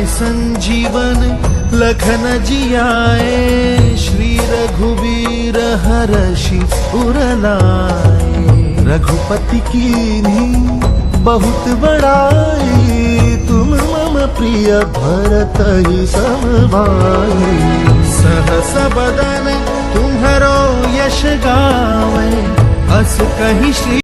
संजीवन लखन जियाए, श्री रघुवीर हरषि उर लाए। रघुपति कीन्ही बहुत बड़ाई, तुम मम प्रिय भरत ही सम भाई। सहस बदन तुम्हरो यश गावे, अस कहि श्री